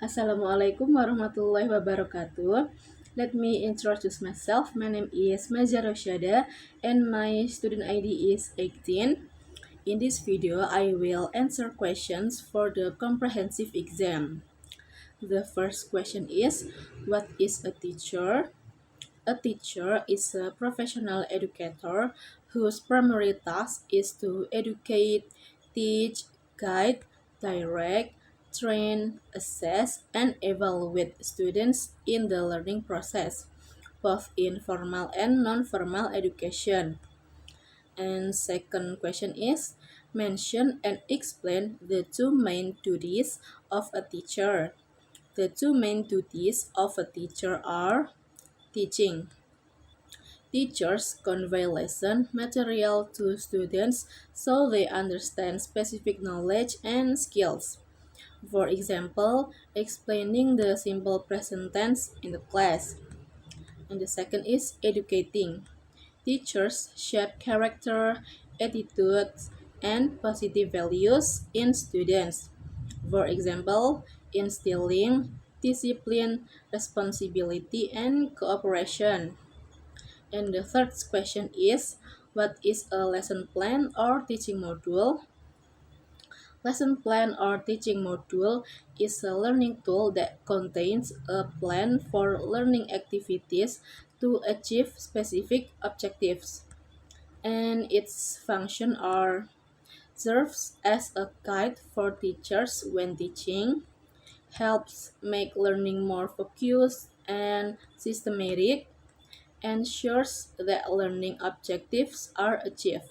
Assalamualaikum warahmatullahi wabarakatuh. Let me introduce myself. My name is Maja Rosyada and my student ID is 18. In this video, I will answer questions for the comprehensive exam. The first question is, what is a teacher? A teacher is a professional educator whose primary task is to educate, teach, guide, direct, train, assess, and evaluate students in the learning process, both in formal and non-formal education. And second question is, mention and explain the two main duties of a teacher. The two main duties of a teacher are teaching. Teachers convey lesson material to students so they understand specific knowledge and skills. For example, explaining the simple present tense in the class. And the second is educating. Teachers shape character, attitudes, and positive values in students. For example, instilling discipline, responsibility, and cooperation. And the third question is, what is a lesson plan or teaching module? Lesson plan or teaching module is a learning tool that contains a plan for learning activities to achieve specific objectives. And its function are serves as a guide for teachers when teaching, helps make learning more focused and systematic, ensures that learning objectives are achieved.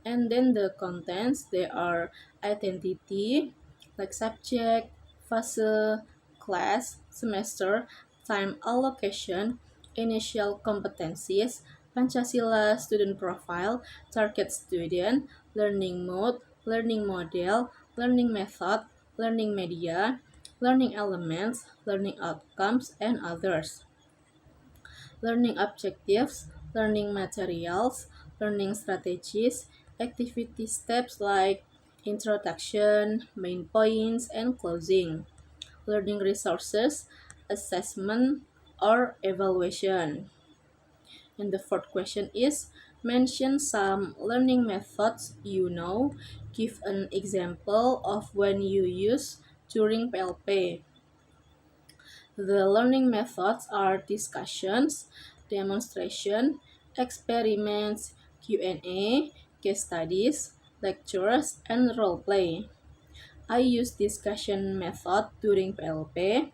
And then the contents, they are identity, like subject, phase, class, semester, time allocation, initial competencies, Pancasila student profile, target student, learning mode, learning model, learning method, learning media, learning elements, learning outcomes, and others. Learning objectives, learning materials, learning strategies, activity steps like introduction, main points, and closing. Learning resources, assessment, or evaluation. And the fourth question is, mention some learning methods you know. Give an example of when you use during PLP. The learning methods are discussions, demonstration, experiments, Q&A, case studies, lectures, and role play. I use discussion method during PLP.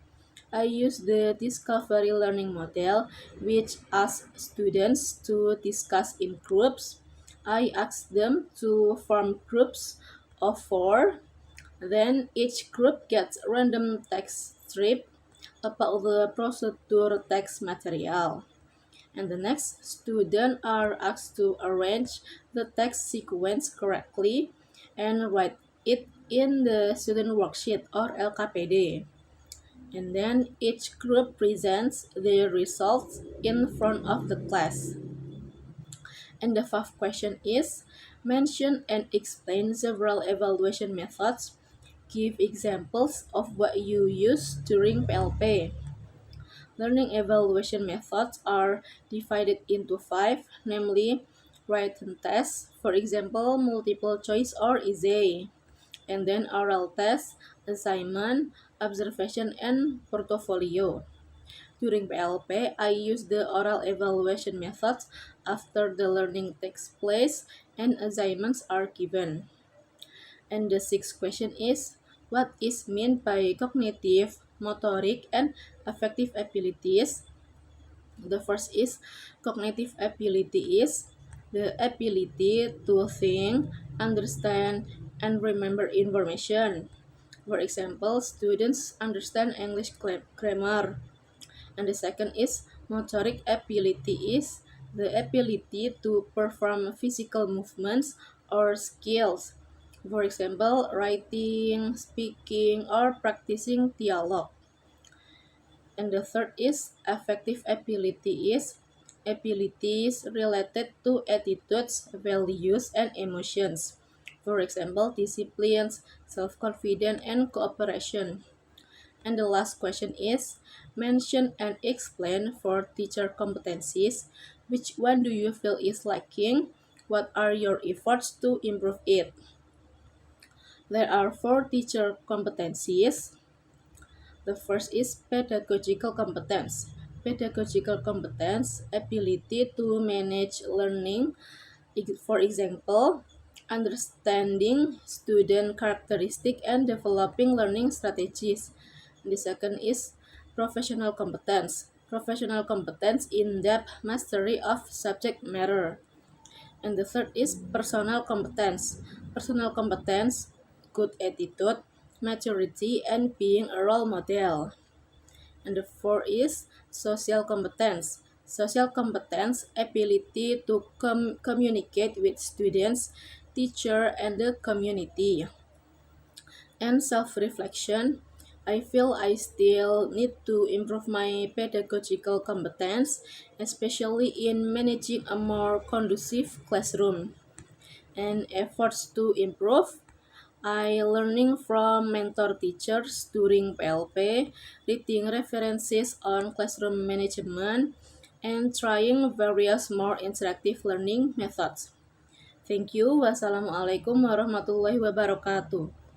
I use the discovery learning model, which asks students to discuss in groups. I ask them to form groups of four. Then each group gets random text strip about the procedure text material. And the next, students are asked to arrange the text sequence correctly and write it in the student worksheet or LKPD. And then each group presents their results in front of the class. And the fifth question is, mention and explain several evaluation methods. Give examples of what you use during PLP. Learning evaluation methods are divided into five, namely written tests, for example, multiple choice or essay, and then oral tests, assignment, observation, and portfolio. During PLP, I use the oral evaluation methods after the learning takes place and assignments are given. And the sixth question is, what is meant by cognitive, motoric, and affective abilities? The first is cognitive ability is the ability to think, understand, and remember information. For example, students understand English grammar. And the second is motoric ability is the ability to perform physical movements or skills. For example, writing, speaking, or practicing dialogue. And the third is affective ability is abilities related to attitudes, values, and emotions. For example, disciplines, self-confidence, and cooperation. And the last question is, mention and explain for teacher competencies. Which one do you feel is lacking? What are your efforts to improve it? There are 4 teacher competencies. The first is pedagogical competence. Pedagogical competence, ability to manage learning. For example, understanding student characteristic and developing learning strategies. The second is professional competence. Professional competence, in-depth mastery of subject matter. And the third is personal competence. Personal competence, good attitude, maturity, and being a role model. And the fourth is social competence. Social competence, ability to communicate with students, teacher, and the community. And self-reflection, I feel I still need to improve my pedagogical competence, especially in managing a more conducive classroom. And efforts to improve, I learning from mentor teachers during PLP, reading references on classroom management, and trying various more interactive learning methods. Thank you. Wassalamualaikum warahmatullahi wabarakatuh.